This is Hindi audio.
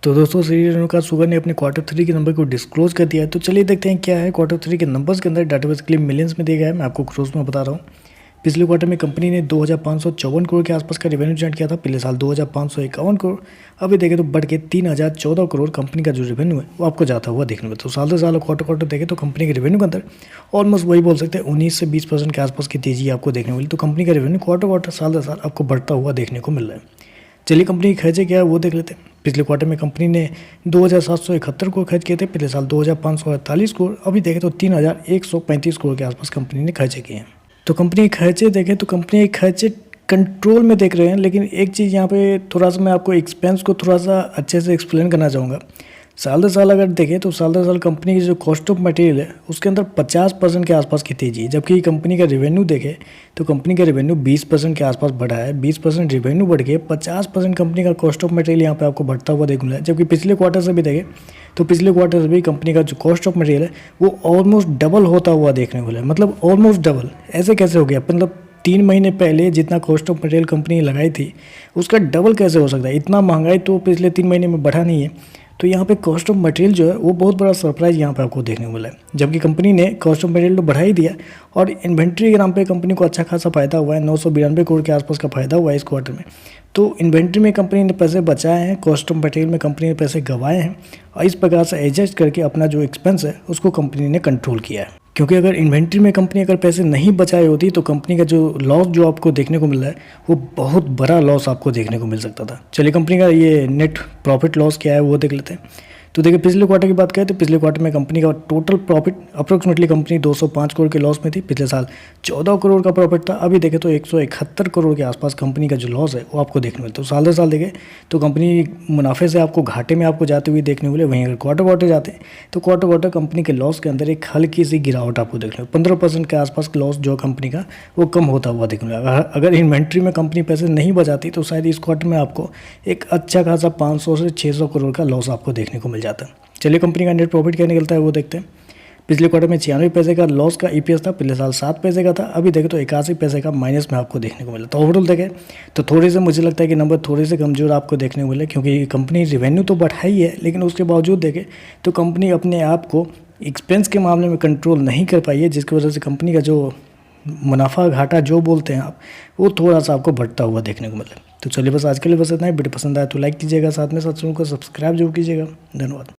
तो दोस्तों श्री रेणुका शुगर ने अपने क्वार्टर 3 के नंबर को डिस्क्लोज कर दिया है। तो चलिए देखते हैं क्या है क्वार्टर 3 के नंबर्स के अंदर। डाटाबेस क्लिप मिलियंस में दिया गया है, मैं आपको क्रोस में बता रहा हूँ। पिछले क्वार्टर में कंपनी ने 2554 करोड़ के आसपास का रेवेन्यू जनरेट किया था। पिछले साल 2551 करोड़, अभी देखें तो बढ़ के 3014 करोड़ कंपनी का जो रेवेन्यू है वो आपको जाता हुआ देखने में। तो साल से साल क्वार्टर देखें तो कंपनी के रेवेन्यू के अंदर ऑलमोस्ट वही बोल सकते हैं 19 से 20% के आसपास की तेजी आपको देखने को मिली। तो कंपनी का रेवेन्यू क्वार्टर साल से साल आपको बढ़ता हुआ देखने को मिल रहा है। चलिए कंपनी के खर्चे क्या है वो देख लेते हैं। पिछले क्वार्टर में कंपनी ने 2771 करोड़ खर्च किए थे। पिछले साल 2548 करोड़, अभी देखें तो 3135 करोड़ के आसपास कंपनी ने खर्चे किए हैं। तो कंपनी के खर्चे देखें तो कंपनी के खर्चे कंट्रोल में देख रहे हैं। लेकिन एक चीज़ यहाँ पे थोड़ा सा मैं आपको एक्सपेंस को थोड़ा सा अच्छे से एक्सप्लेन करना चाहूँगा। साल दर साल अगर देखें तो साल दर साल कंपनी की जो कॉस्ट ऑफ मटेरियल है उसके अंदर 50% के आसपास की तेजी है। जबकि कंपनी का रेवेन्यू देखें तो कंपनी का रेवेन्यू 20% के आसपास बढ़ा है। 20% रेवेन्यू बढ़ के 50% कंपनी का कॉस्ट ऑफ मटेरियल यहाँ पे आपको बढ़ता हुआ देखने मिला है। जबकि पिछले क्वार्टर से भी देखें तो पिछले क्वार्टर से भी कंपनी का जो कॉस्ट ऑफ मटेरियल है वो ऑलमोस्ट डबल होता हुआ देखने को मिला है। मतलब ऑलमोस्ट डबल, ऐसे कैसे हो गया? मतलब 3 महीने पहले जितना कॉस्ट ऑफ मटेरियल कंपनी ने लगाई थी उसका डबल कैसे हो सकता है? इतना महंगाई तो पिछले 3 महीने में बढ़ा नहीं है। तो यहाँ पे कॉस्ट ऑफ मटेरियल जो है वो बहुत बड़ा सरप्राइज यहाँ पे आपको देखने को मिला है। जबकि कंपनी ने कॉस्ट ऑफ मटेरियल तो बढ़ा ही दिया और इन्वेंट्री के नाम पे कंपनी को अच्छा खासा फायदा हुआ है। 992 करोड़ के आसपास का फायदा हुआ है इस क्वार्टर में। तो इन्वेंट्री में कंपनी ने पैसे बचाए हैं, कॉस्ट ऑफ मटेरियल में कंपनी ने पैसे गंवाए हैं और इस प्रकार से एडजस्ट करके अपना जो एक्सपेंस है उसको कंपनी ने कंट्रोल किया है। क्योंकि अगर इन्वेंट्री में कंपनी अगर पैसे नहीं बचाए होती तो कंपनी का जो लॉस जो आपको देखने को मिल रहा है वो बहुत बड़ा लॉस आपको देखने को मिल सकता था। चलिए कंपनी का ये नेट प्रॉफिट लॉस क्या है वो देख लेते हैं। तो देखिए पिछले क्वार्टर की बात करें तो पिछले क्वार्टर में कंपनी का total profit approximately company 205 crore के लॉस में थी। पिछले साल 14 करोड़ का प्रॉफिट था। अभी देखें तो 171 करोड़ के आसपास कंपनी का जो लॉस है वो आपको देखने मिलता है। तो साल दर साल देखें तो कंपनी मुनाफे से आपको घाटे में आपको जाते हुए देखने मिले। वहीं अगर क्वार्टर जाते हैं तो क्वार्टर कंपनी के लॉस के अंदर एक हल्की सी गिरावट आपको देखने को 15% के आसपास लॉस जो कंपनी का वो कम होता हुआ देखने मिला। अगर इन्वेंट्री में कंपनी पैसे नहीं बचाती तो शायद इस क्वार्टर में आपको एक अच्छा खासा 500 से 600 करोड़ का लॉस आपको देखने को मिल जाता है। चलिए कंपनी का नेट प्रॉफिट क्या निकलता है वो देखते हैं। पिछले क्वार्टर में 96 पैसे का लॉस का ईपीएस था। पिछले साल 7 पैसे का था। अभी देखें तो 81 पैसे का माइनस में आपको देखने को मिला। तो ओवरऑल देखें तो थोड़े से मुझे लगता है कि नंबर थोड़े से कमज़ोर आपको देखने को मिले। क्योंकि कंपनी रेवेन्यू तो बढ़ाई है लेकिन उसके बावजूद देखें तो कंपनी अपने आप को एक्सपेंस के मामले में कंट्रोल नहीं कर पाई है, जिसकी वजह से कंपनी का जो मुनाफा घाटा जो बोलते हैं आप वो थोड़ा सा आपको बढ़ता हुआ देखने को मिला। तो चलिए बस आज के लिए बस इतना ही। वीडियो पसंद आया तो लाइक कीजिएगा, साथ में साथ चैनल को सब्सक्राइब जरूर कीजिएगा। धन्यवाद।